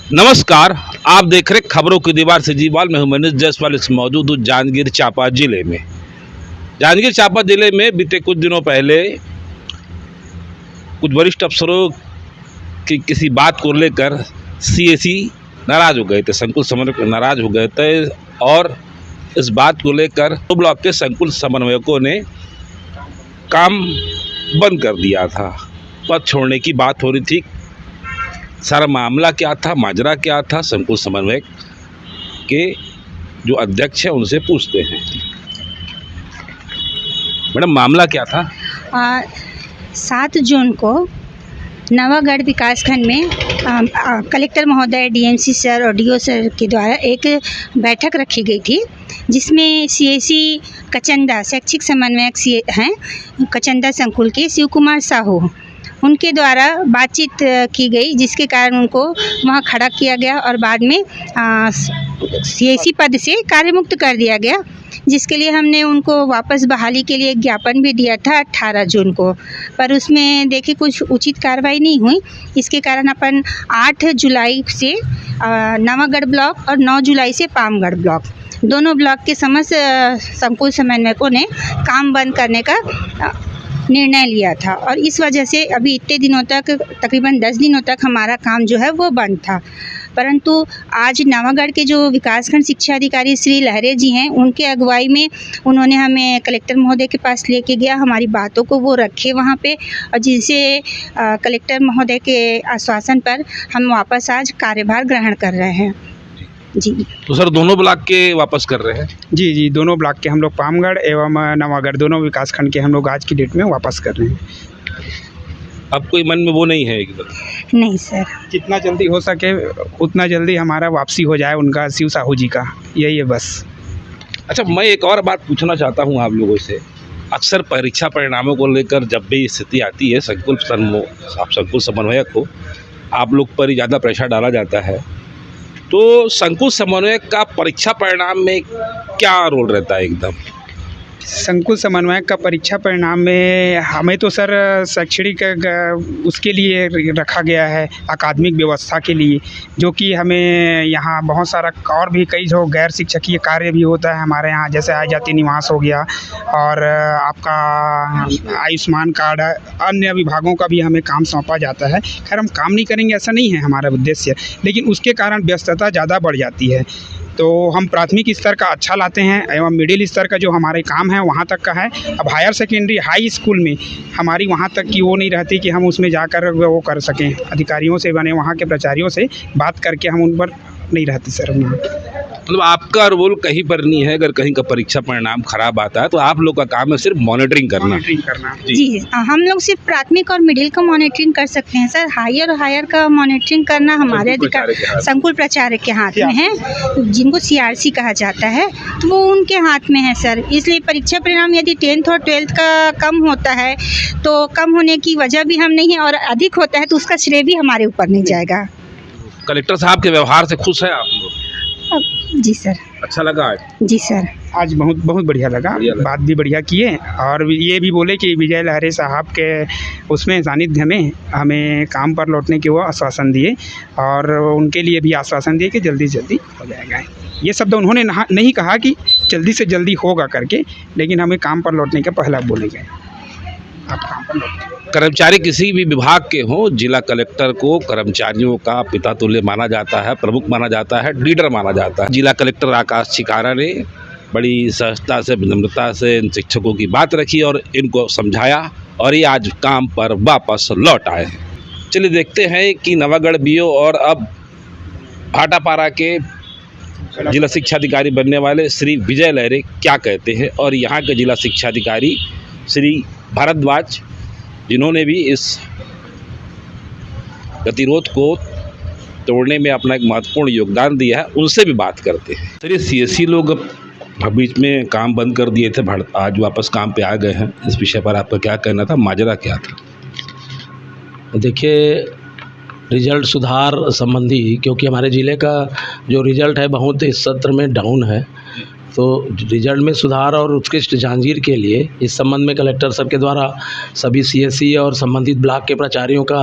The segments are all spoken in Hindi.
नमस्कार, आप देख रहे खबरों की दीवार से जीवाल में हूं मनीष जायसवाल। इस मौजूद हूं जांजगीर चांपा जिले में। जांजगीर चांपा जिले में बीते कुछ दिनों पहले कुछ वरिष्ठ अफसरों की किसी बात को लेकर सीएसी नाराज हो गए थे, संकुल समन्वयक नाराज हो गए थे और इस बात को लेकर दो ब्लॉक के संकुल समन्वयकों ने काम बंद कर दिया था। पद छोड़ने की बात हो रही थी। सारा मामला क्या था, माजरा क्या था, संकुल समन्वयक के जो अध्यक्ष हैं उनसे पूछते हैं। मैडम, मामला क्या था? 7 जून को नवागढ़ विकासखंड में कलेक्टर महोदय, डीएमसी सर और डीओ सर के द्वारा एक बैठक रखी गई थी, जिसमें सीएसी कचंदा शैक्षिक समन्वयक हैं कचंदा संकुल के शिव कुमार साहू, उनके द्वारा बातचीत की गई, जिसके कारण उनको वहां खड़ा किया गया और बाद में सीएसी पद से कार्यमुक्त कर दिया गया, जिसके लिए हमने उनको वापस बहाली के लिए एक ज्ञापन भी दिया था 18 जून को। पर उसमें देखिए कुछ उचित कार्रवाई नहीं हुई। इसके कारण अपन 8 जुलाई से नवागढ़ ब्लॉक और 9 जुलाई से पामगढ़ ब्लॉक, दोनों ब्लॉक के समस्त संकुल समन्वयकों ने काम बंद करने का निर्णय लिया था और इस वजह से अभी इतने दिनों तक, तकरीबन 10 दिनों तक हमारा काम जो है वो बंद था। परंतु आज नवागढ़ के जो विकासखंड शिक्षा अधिकारी श्री लहरे जी हैं, उनके अगुवाई में उन्होंने हमें कलेक्टर महोदय के पास लेके गया, हमारी बातों को वो रखे वहाँ पे, और जिनसे कलेक्टर महोदय के आश्वासन पर हम वापस आज कार्यभार ग्रहण कर रहे हैं। जी तो सर, दोनों ब्लॉक के वापस कर रहे हैं? जी, दोनों ब्लॉक के हम लोग पामगढ़ एवं नवागढ़ दोनों विकासखंड के हम लोग आज की डेट में वापस कर रहे हैं। अब कोई मन में वो नहीं है एकदम? नहीं सर, जितना जल्दी हो सके उतना जल्दी हमारा वापसी हो जाए उनका, शिव साहू जी का, यही है बस। अच्छा, मैं एक और बात पूछना चाहता हूँ आप लोगों से। अक्सर परीक्षा परिणामों को लेकर जब भी स्थिति आती है, संकुल समन्वयक को आप लोग पर ही ज़्यादा प्रेशर डाला जाता है, तो संकुल समन्वयक का परीक्षा परिणाम में क्या रोल रहता है एकदम? संकुल समन्वयक का परीक्षा परिणाम में हमें तो सर शैक्षणिक उसके लिए रखा गया है, अकादमिक व्यवस्था के लिए, जो कि हमें यहाँ बहुत सारा और भी कई जो गैर शिक्षकीय कार्य भी होता है हमारे यहाँ, जैसे आय जाति निवास हो गया और आपका आयुष्मान कार्ड, अन्य विभागों का भी हमें काम सौंपा जाता है। खैर, हम काम नहीं करेंगे ऐसा नहीं है हमारा उद्देश्य, लेकिन उसके कारण व्यस्तता ज़्यादा बढ़ जाती है। तो हम प्राथमिक स्तर का अच्छा लाते हैं एवं मिडिल स्तर का जो हमारे काम है वहाँ तक का है। अब हायर सेकेंडरी हाई स्कूल में हमारी वहाँ तक की वो नहीं रहती कि हम उसमें जाकर वो कर सकें, अधिकारियों से बने वहाँ के प्राचार्यों से बात करके हम उन पर नहीं रहती सर। मतलब आपका रोल कहीं पर नहीं है। अगर कहीं का परीक्षा परिणाम खराब आता है तो आप लोग का काम है सिर्फ मॉनिटरिंग करना। जी, हम लोग सिर्फ प्राथमिक और मिडिल का मॉनिटरिंग कर सकते हैं सर। हायर का मॉनिटरिंग करना हमारे अधिकार संकुल प्राचार्य के हाथ में है, जिनको सीआरसी कहा जाता है, तो वो उनके हाथ में है सर। इसलिए परीक्षा परिणाम यदि 10th और 12th का कम होता है तो कम होने की वजह भी हम नहीं है, और अधिक होता है तो उसका श्रेय भी हमारे ऊपर नहीं जाएगा। कलेक्टर साहब के व्यवहार से खुश है आप लोग? जी सर। अच्छा लगा आज? जी सर, आज बहुत बढ़िया लगा। बात भी बढ़िया किए और ये भी बोले कि विजय लहरे साहब के उसमें सानिध्य में हमें काम पर लौटने के वो आश्वासन दिए, और उनके लिए भी आश्वासन दिए कि जल्दी से जल्दी हो जाएगा। ये शब्द उन्होंने नहीं कहा कि जल्दी से जल्दी होगा करके, लेकिन हमें काम पर लौटने के पहला बोले गए, आप काम पर लौटें। कर्मचारी किसी भी विभाग के हों, जिला कलेक्टर को कर्मचारियों का पिता तुल्य माना जाता है, प्रमुख माना जाता है, लीडर माना जाता है। जिला कलेक्टर आकाश चिकारा ने बड़ी सहजता से, विनम्रता से इन शिक्षकों की बात रखी और इनको समझाया, और ये आज काम पर वापस लौट आए हैं। चलिए देखते हैं कि नवागढ़ बीओ और अब भाटापारा के जिला शिक्षा अधिकारी बनने वाले श्री विजय लहरे क्या कहते हैं, और यहाँ के जिला शिक्षा अधिकारी श्री भारद्वाज, जिन्होंने भी इस गतिरोध को तोड़ने में अपना एक महत्वपूर्ण योगदान दिया है, उनसे भी बात करते हैं। चलिए, सीएससी लोग बीच में काम बंद कर दिए थे, आज वापस काम पे आ गए हैं। इस विषय पर आपका क्या कहना था, माजरा क्या था? देखिए, रिजल्ट सुधार संबंधी, क्योंकि हमारे ज़िले का जो रिजल्ट है बहुत इस सत्र में डाउन है, तो रिजल्ट में सुधार और उत्कृष्ट जांजगीर के लिए इस संबंध में कलेक्टर साहब के द्वारा सभी सीएससी और संबंधित ब्लॉक के प्राचार्यों का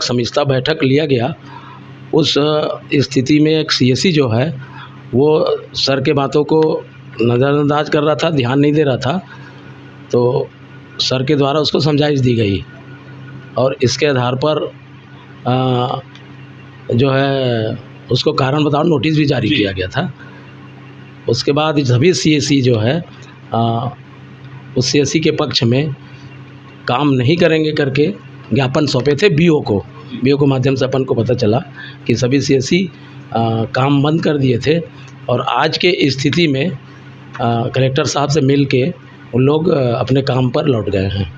समीक्षा बैठक लिया गया, उस स्थिति में एक सीएससी जो है वो सर के बातों को नज़रअंदाज कर रहा था, ध्यान नहीं दे रहा था। तो सर के द्वारा उसको समझाइश दी गई और इसके आधार पर जो है उसको कारण बताओ नोटिस भी जारी किया गया था। उसके बाद सभी सीएससी जो है उस सीएससी के पक्ष में काम नहीं करेंगे करके ज्ञापन सौंपे थे बीओ को माध्यम से अपन को पता चला कि सभी सीएससी काम बंद कर दिए थे और आज के स्थिति में कलेक्टर साहब से मिल के उन लोग अपने काम पर लौट गए हैं।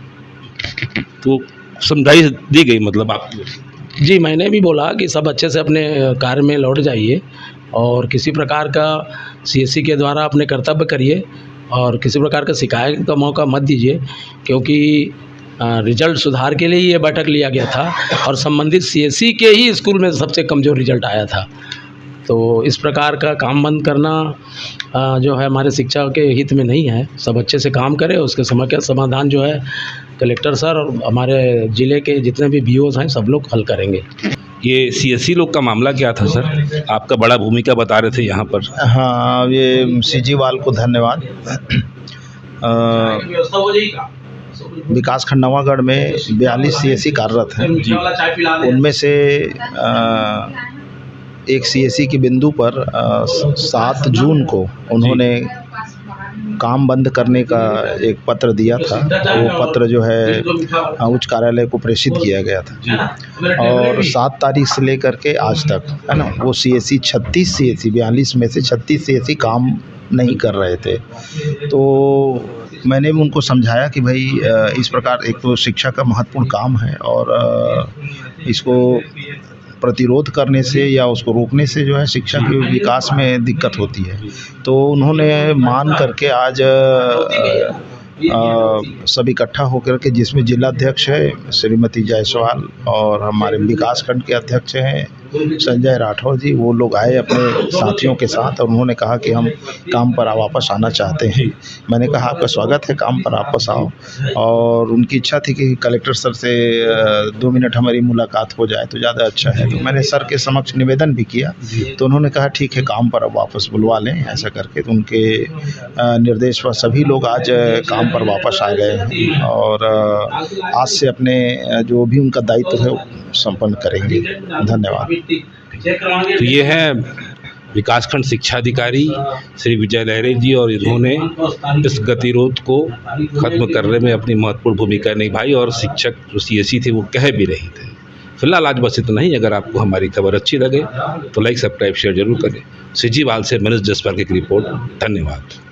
तो समझाइश दी गई मतलब आपको? जी, मैंने भी बोला कि सब अच्छे से अपने कार्य में लौट जाइए और किसी प्रकार का सीएससी के द्वारा अपने कर्तव्य करिए और किसी प्रकार का शिकायत का मौका मत दीजिए, क्योंकि रिजल्ट सुधार के लिए ये बैठक लिया गया था और संबंधित सीएससी के ही स्कूल में सबसे कमज़ोर रिजल्ट आया था। तो इस प्रकार का काम बंद करना जो है हमारे शिक्षा के हित में नहीं है। सब अच्छे से काम करें, उसके समस्या समाधान जो है कलेक्टर सर और हमारे ज़िले के जितने भी बीओज़ हैं सब लोग हल करेंगे। ये सीएससी लोग का मामला क्या था सर? आपका बड़ा भूमिका बता रहे थे यहाँ पर। हाँ, ये सीजीवाल को धन्यवाद। विकासखंड नवागढ़ में 42 सीएससी कार्यरत हैं। उनमें से एक सीएससी की बिंदु पर 7 जून को उन्होंने काम बंद करने का एक पत्र दिया था। वो पत्र जो है उच्च कार्यालय को प्रेषित किया गया था और 7 तारीख से लेकर के आज तक है ना, वो सीएससी 36 सीएससी 42 में से 36 सीएससी काम नहीं कर रहे थे। तो मैंने भी उनको समझाया कि भाई इस प्रकार एक तो शिक्षा का महत्वपूर्ण काम है और इसको प्रतिरोध करने से या उसको रोकने से जो है शिक्षा के विकास में दिक्कत होती है। तो उन्होंने मान करके आज सब इकट्ठा होकर के, जिसमें जिलाध्यक्ष है श्रीमती जायसवाल और हमारे विकासखंड के अध्यक्ष हैं संजय राठौर जी, वो लोग आए अपने साथियों के साथ और उन्होंने कहा कि हम काम पर वापस आना चाहते हैं। मैंने कहा आपका स्वागत है, काम पर वापस आओ। और उनकी इच्छा थी कि कलेक्टर सर से 2 मिनट हमारी मुलाकात हो जाए तो ज़्यादा अच्छा है। तो मैंने सर के समक्ष निवेदन भी किया तो उन्होंने कहा ठीक है, काम पर अब वापस बुलवा लें ऐसा करके। तो उनके निर्देश पर सभी लोग आज काम पर वापस आ गए हैं और आज से अपने जो भी उनका दायित्व है संपन्न करेंगे। धन्यवाद। तो ये है विकासखंड शिक्षा अधिकारी श्री विजय लहरे जी और इन्होंने इस गतिरोध को खत्म करने में अपनी महत्वपूर्ण भूमिका निभाई और शिक्षक जो सीएससी थे वो कह भी रहे थे। फिलहाल आज बस इतना ही। अगर आपको हमारी खबर अच्छी लगे तो लाइक, सब्सक्राइब, शेयर जरूर करें। सीजीवाल से मनोज जसपाल की रिपोर्ट। धन्यवाद।